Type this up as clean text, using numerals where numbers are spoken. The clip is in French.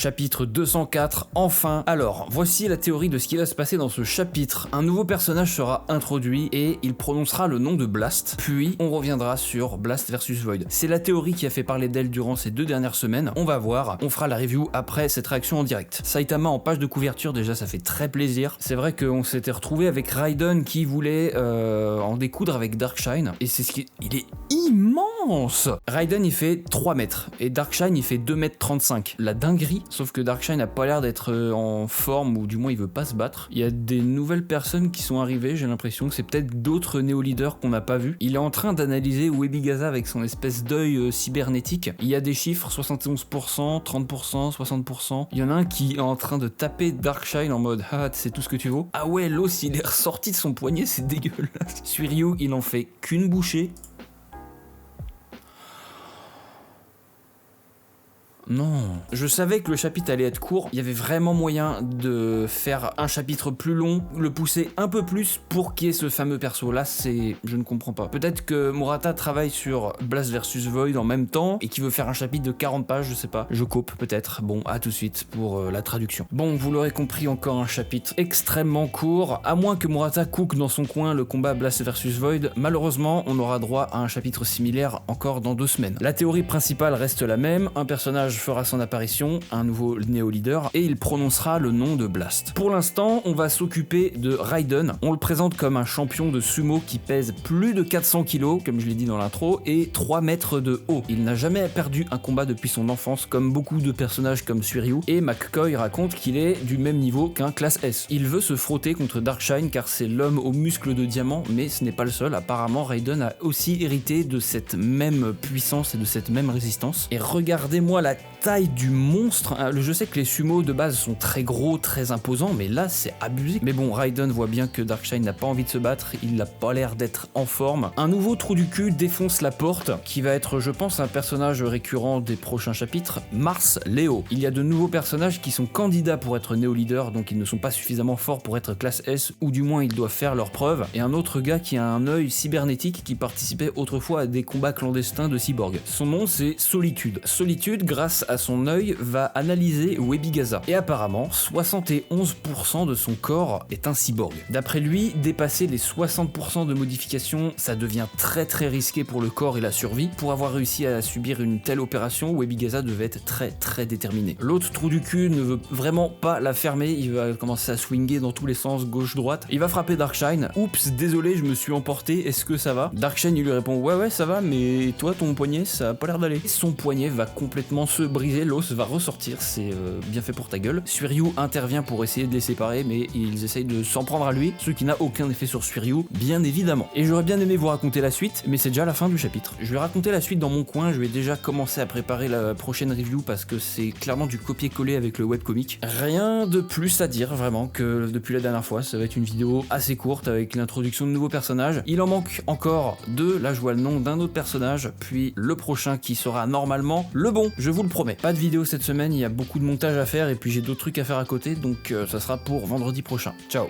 Chapitre 204, enfin. Alors, voici la théorie de ce qui va se passer dans ce chapitre. Un nouveau personnage sera introduit et il prononcera le nom de Blast, puis on reviendra sur Blast versus Void. C'est la théorie qui a fait parler d'elle durant ces 2 dernières semaines, on va voir, on fera la review après cette réaction en direct. Saitama en page de couverture, déjà ça fait très plaisir. C'est vrai qu'on s'était retrouvé avec Raiden qui voulait en découdre avec Darkshine, et c'est ce qui... Il est immense. Raiden il fait 3 mètres, et Darkshine il fait 2 mètres 35. La dinguerie, sauf que Darkshine n'a pas l'air d'être en forme, ou du moins il veut pas se battre. Il y a des nouvelles personnes qui sont arrivées, j'ai l'impression que c'est peut-être d'autres néo-leaders qu'on n'a pas vu. Il est en train d'analyser Webigaza avec son espèce d'œil cybernétique. Il y a des chiffres, 71%, 30%, 60%. Il y en a un qui est en train de taper Darkshine en mode « Ah, c'est tout ce que tu vaux ». Ah ouais, l'os il est ressorti de son poignet, c'est dégueulasse. Suiryu, il en fait qu'une bouchée. Non. Je savais que le chapitre allait être court, il y avait vraiment moyen de faire un chapitre plus long, le pousser un peu plus pour qu'il y ait ce fameux perso. Là, c'est... je ne comprends pas. Peut-être que Murata travaille sur Blast vs Void en même temps et qu'il veut faire un chapitre de 40 pages, je sais pas. Je coupe peut-être. Bon, à tout de suite pour la traduction. Bon, vous l'aurez compris, encore un chapitre extrêmement court. À moins que Murata cook dans son coin le combat Blast vs Void, malheureusement, on aura droit à un chapitre similaire encore dans 2 semaines. La théorie principale reste la même, un personnage fera son apparition, un nouveau néo-leader, et il prononcera le nom de Blast. Pour l'instant, on va s'occuper de Raiden. On le présente comme un champion de sumo qui pèse plus de 400 kg, comme je l'ai dit dans l'intro, et 3 mètres de haut. Il n'a jamais perdu un combat depuis son enfance, comme beaucoup de personnages comme Suiryu, et McCoy raconte qu'il est du même niveau qu'un classe S. Il veut se frotter contre Darkshine car c'est l'homme aux muscles de diamant, mais ce n'est pas le seul. Apparemment, Raiden a aussi hérité de cette même puissance et de cette même résistance. Et regardez-moi la taille du monstre. Je sais que les sumos de base sont très gros, très imposants, mais là c'est abusé. Mais bon, Raiden voit bien que Darkshine n'a pas envie de se battre, il n'a pas l'air d'être en forme. Un nouveau trou du cul défonce la porte, qui va être, je pense, un personnage récurrent des prochains chapitres, Mars Léo. Il y a de nouveaux personnages qui sont candidats pour être néo-leader, donc ils ne sont pas suffisamment forts pour être classe S, ou du moins ils doivent faire leurs preuves. Et un autre gars qui a un œil cybernétique qui participait autrefois à des combats clandestins de cyborg. Son nom c'est Solitude. Solitude, grâce à son œil, va analyser Webigaza. Et apparemment, 71% de son corps est un cyborg. D'après lui, dépasser les 60% de modifications, ça devient très risqué pour le corps et la survie. Pour avoir réussi à subir une telle opération, Webigaza devait être très déterminé. L'autre trou du cul ne veut vraiment pas la fermer, il va commencer à swinger dans tous les sens, gauche-droite. Il va frapper Darkshine. Oups, désolé, je me suis emporté, est-ce que ça va? Darkshine, il lui répond ouais ça va, mais toi ton poignet, ça a pas l'air d'aller. Son poignet va complètement se briser, l'os va ressortir, c'est bien fait pour ta gueule. Suiryu intervient pour essayer de les séparer, mais ils essayent de s'en prendre à lui, ce qui n'a aucun effet sur Suiryu, bien évidemment. Et j'aurais bien aimé vous raconter la suite, mais c'est déjà la fin du chapitre. Je vais raconter la suite dans mon coin, je vais déjà commencer à préparer la prochaine review parce que c'est clairement du copier-coller avec le webcomic. Rien de plus à dire vraiment que depuis la dernière fois, ça va être une vidéo assez courte avec l'introduction de nouveaux personnages. Il en manque encore 2, là je vois le nom d'un autre personnage, puis le prochain qui sera normalement le bon, je vous le promets. Pas de vidéo cette semaine, il y a beaucoup de montage à faire et puis j'ai d'autres trucs à faire à côté, donc ça sera pour vendredi prochain. Ciao.